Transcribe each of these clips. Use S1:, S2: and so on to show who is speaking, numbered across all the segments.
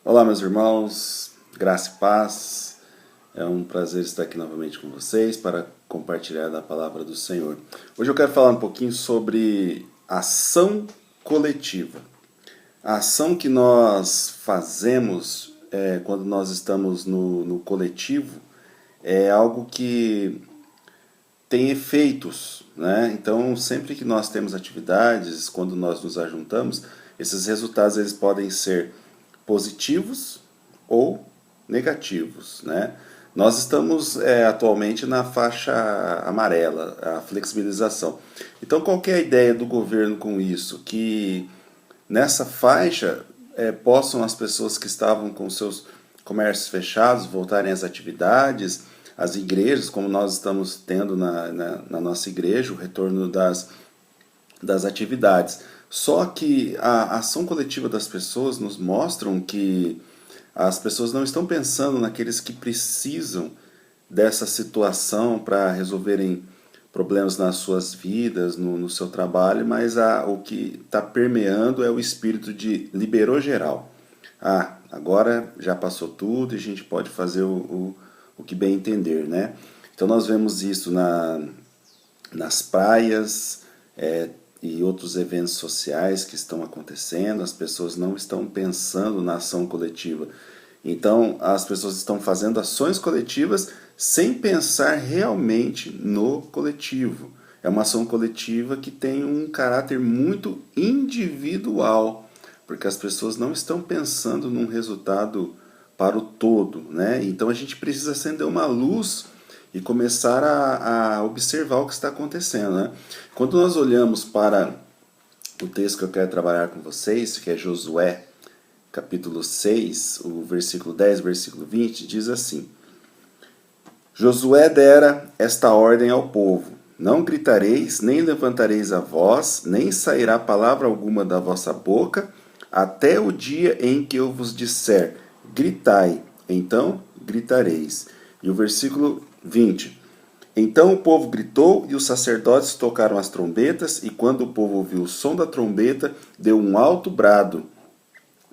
S1: Olá, meus irmãos, graça e paz. É um prazer estar aqui novamente com vocês para compartilhar da palavra do Senhor. Hoje eu quero falar um pouquinho sobre ação coletiva. A ação que nós fazemos quando nós estamos no coletivo é algo que tem efeitos, né? Então, sempre que nós temos atividades, quando nós nos ajuntamos, esses resultados eles podem ser positivos ou negativos, né? Nós estamos atualmente na faixa amarela, a flexibilização. Então, qual que é a ideia do governo com isso? Que nessa faixa possam as pessoas que estavam com seus comércios fechados voltarem às atividades, as igrejas, como nós estamos tendo na nossa igreja, o retorno das atividades. Só que a ação coletiva das pessoas nos mostram que as pessoas não estão pensando naqueles que precisam dessa situação para resolverem problemas nas suas vidas, no seu trabalho, mas o que está permeando é o espírito de liberou geral. Agora já passou tudo e a gente pode fazer o que bem entender, né? Então nós vemos isso nas praias, e outros eventos sociais que estão acontecendo, as pessoas não estão pensando na ação coletiva. Então, as pessoas estão fazendo ações coletivas sem pensar realmente no coletivo. É uma ação coletiva que tem um caráter muito individual, porque as pessoas não estão pensando num resultado para o todo, né? Então, a gente precisa acender uma luz e começar a observar o que está acontecendo, né? Quando nós olhamos para o texto que eu quero trabalhar com vocês, que é Josué, capítulo 6, o versículo 10, versículo 20, diz assim: Josué dera esta ordem ao povo: não gritareis, nem levantareis a voz, nem sairá palavra alguma da vossa boca, até o dia em que eu vos disser, gritai, então gritareis. E o versículo 20. Então o povo gritou e os sacerdotes tocaram as trombetas, e quando o povo ouviu o som da trombeta, deu um alto brado,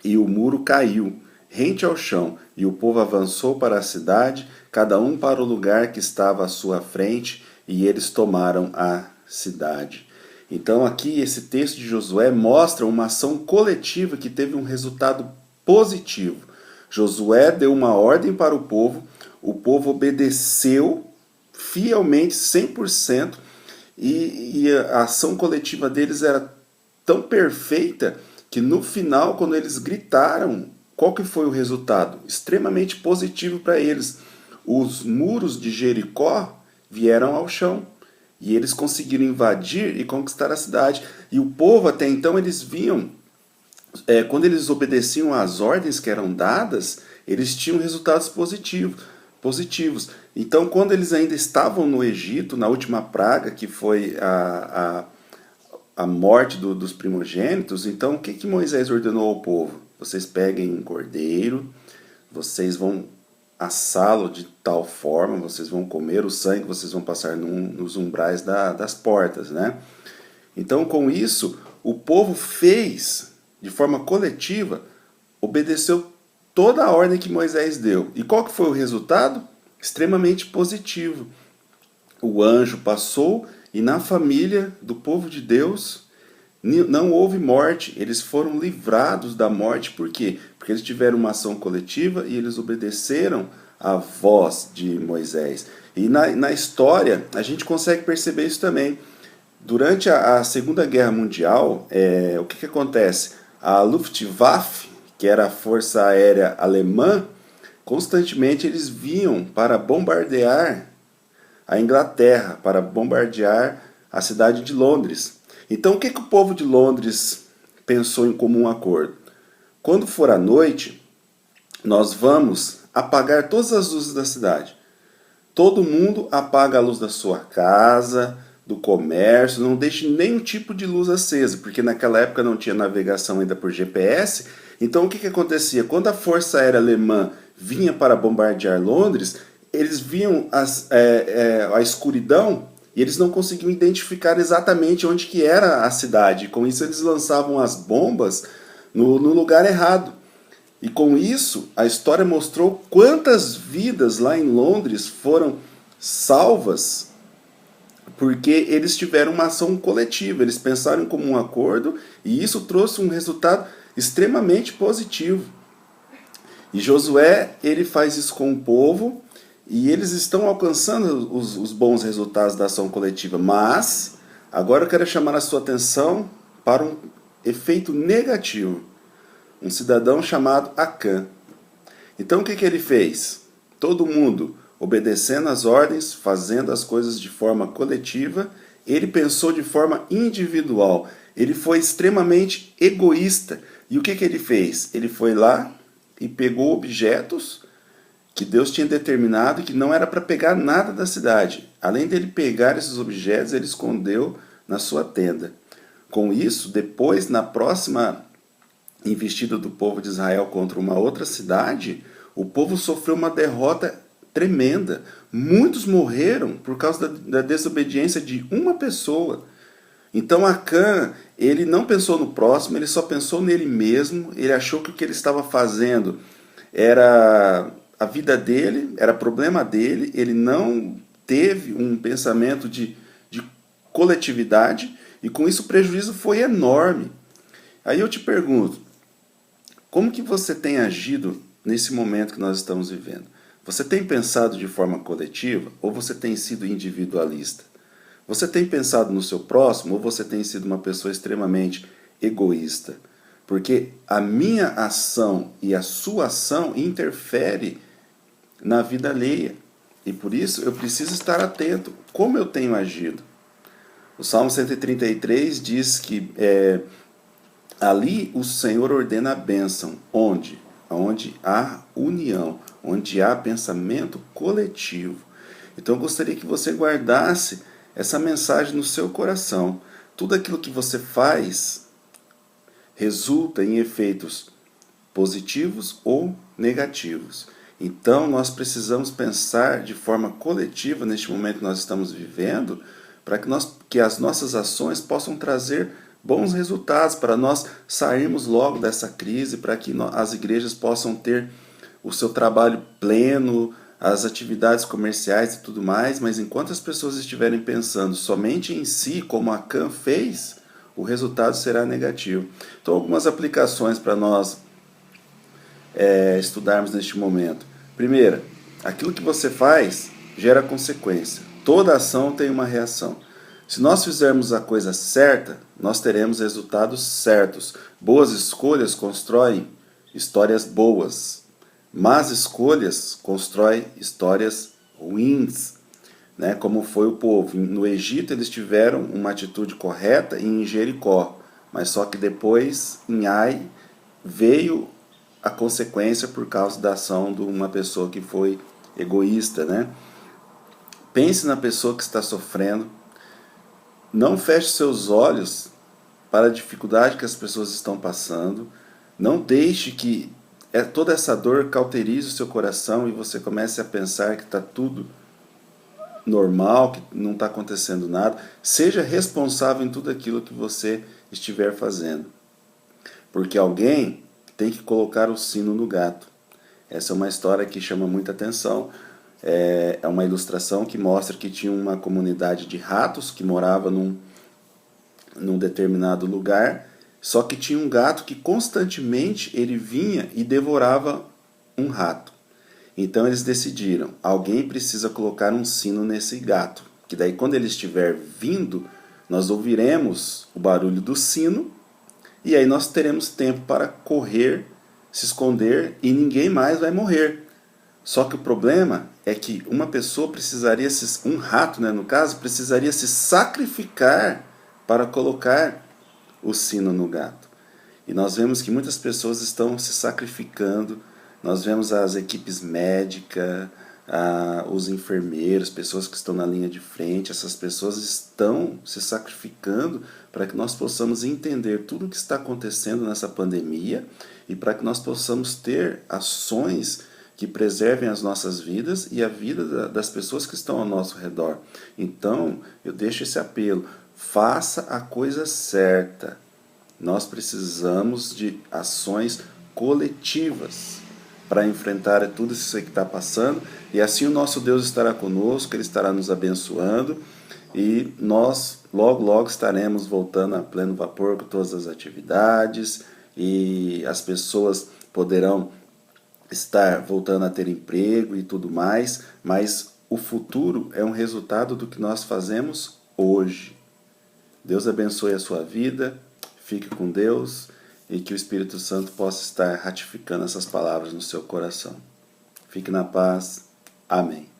S1: e o muro caiu, rente ao chão, e o povo avançou para a cidade, cada um para o lugar que estava à sua frente, e eles tomaram a cidade. Então aqui esse texto de Josué mostra uma ação coletiva que teve um resultado positivo. Josué deu uma ordem para o povo obedeceu fielmente, 100%, e a ação coletiva deles era tão perfeita que no final, quando eles gritaram, qual que foi o resultado? Extremamente positivo para eles. Os muros de Jericó vieram ao chão e eles conseguiram invadir e conquistar a cidade. E o povo até então eles viam, quando eles obedeciam às ordens que eram dadas, eles tinham resultados positivos. Então, quando eles ainda estavam no Egito, na última praga, que foi a morte dos primogênitos, então o que Moisés ordenou ao povo? Vocês peguem um cordeiro, vocês vão assá-lo de tal forma, vocês vão comer o sangue, vocês vão passar nos umbrais das portas, né? Então, com isso, o povo fez, de forma coletiva, obedeceu toda a ordem que Moisés deu. E qual que foi o resultado? Extremamente positivo. O anjo passou e na família do povo de Deus não houve morte. Eles foram livrados da morte. Por quê? Porque eles tiveram uma ação coletiva e eles obedeceram à voz de Moisés. E na história a gente consegue perceber isso também. Durante a Segunda Guerra Mundial, o que acontece? A Luftwaffe, que era a força aérea alemã, constantemente eles vinham para bombardear a Inglaterra, para bombardear a cidade de Londres. Então o que o povo de Londres pensou em comum acordo? Quando for à noite, nós vamos apagar todas as luzes da cidade. Todo mundo apaga a luz da sua casa, do comércio, não deixe nenhum tipo de luz acesa, porque naquela época não tinha navegação ainda por GPS. Então o que acontecia? Quando a Força Aérea Alemã vinha para bombardear Londres, eles viam a escuridão e eles não conseguiam identificar exatamente onde que era a cidade. Com isso eles lançavam as bombas no lugar errado. E com isso, a história mostrou quantas vidas lá em Londres foram salvas porque eles tiveram uma ação coletiva, eles pensaram em comum acordo e isso trouxe um resultado extremamente positivo. E Josué, ele faz isso com o povo e eles estão alcançando os bons resultados da ação coletiva. Mas, agora eu quero chamar a sua atenção para um efeito negativo. Um cidadão chamado Acã. Então o que ele fez? Todo mundo obedecendo às ordens, fazendo as coisas de forma coletiva, ele pensou de forma individual. Ele foi extremamente egoísta. E o que ele fez? Ele foi lá e pegou objetos que Deus tinha determinado que não era para pegar nada da cidade. Além dele pegar esses objetos, ele escondeu na sua tenda. Com isso, depois, na próxima investida do povo de Israel contra uma outra cidade, o povo sofreu uma derrota tremenda. Muitos morreram por causa da desobediência de uma pessoa. Então Acã, ele não pensou no próximo, ele só pensou nele mesmo. Ele achou que o que ele estava fazendo era a vida dele, era problema dele. Ele não teve um pensamento de coletividade e com isso o prejuízo foi enorme. Aí eu te pergunto, como que você tem agido nesse momento que nós estamos vivendo? Você tem pensado de forma coletiva ou você tem sido individualista? Você tem pensado no seu próximo ou você tem sido uma pessoa extremamente egoísta? Porque a minha ação e a sua ação interfere na vida alheia. E por isso eu preciso estar atento. Como eu tenho agido? O Salmo 133 diz que ali o Senhor ordena a bênção. Onde? Onde há união, onde há pensamento coletivo. Então eu gostaria que você guardasse essa mensagem no seu coração. Tudo aquilo que você faz resulta em efeitos positivos ou negativos. Então nós precisamos pensar de forma coletiva neste momento que nós estamos vivendo, para que as nossas ações possam trazer bons resultados, para nós sairmos logo dessa crise, para que as igrejas possam ter o seu trabalho pleno, as atividades comerciais e tudo mais, mas enquanto as pessoas estiverem pensando somente em si, como a Acã fez, o resultado será negativo. Então, algumas aplicações para nós estudarmos neste momento. Primeira, aquilo que você faz gera consequência. Toda ação tem uma reação. Se nós fizermos a coisa certa, nós teremos resultados certos. Boas escolhas constroem histórias boas. Más escolhas constroem histórias ruins, né? Como foi o povo. No Egito eles tiveram uma atitude correta e em Jericó, mas só que depois em Ai veio a consequência por causa da ação de uma pessoa que foi egoísta, né? Pense na pessoa que está sofrendo. Não feche seus olhos para a dificuldade que as pessoas estão passando. Não deixe que toda essa dor cauterize o seu coração e você comece a pensar que está tudo normal, que não está acontecendo nada. Seja responsável em tudo aquilo que você estiver fazendo. Porque alguém tem que colocar o sino no gato. Essa é uma história que chama muita atenção. É uma ilustração que mostra que tinha uma comunidade de ratos que morava num determinado lugar, só que tinha um gato que constantemente ele vinha e devorava um rato. Então eles decidiram, alguém precisa colocar um sino nesse gato, que daí quando ele estiver vindo, nós ouviremos o barulho do sino, e aí nós teremos tempo para correr, se esconder, e ninguém mais vai morrer. Só que o problema é que uma pessoa precisaria, um rato, né, no caso, precisaria se sacrificar para colocar o sino no gato. E nós vemos que muitas pessoas estão se sacrificando, nós vemos as equipes médicas, os enfermeiros, pessoas que estão na linha de frente, essas pessoas estão se sacrificando para que nós possamos entender tudo o que está acontecendo nessa pandemia e para que nós possamos ter ações que preservem as nossas vidas e a vida das pessoas que estão ao nosso redor. Então, eu deixo esse apelo, faça a coisa certa. Nós precisamos de ações coletivas para enfrentar tudo isso que está passando, e assim o nosso Deus estará conosco, Ele estará nos abençoando, e nós logo, logo estaremos voltando a pleno vapor com todas as atividades, e as pessoas poderão estar voltando a ter emprego e tudo mais, mas o futuro é um resultado do que nós fazemos hoje. Deus abençoe a sua vida, fique com Deus e que o Espírito Santo possa estar ratificando essas palavras no seu coração. Fique na paz. Amém.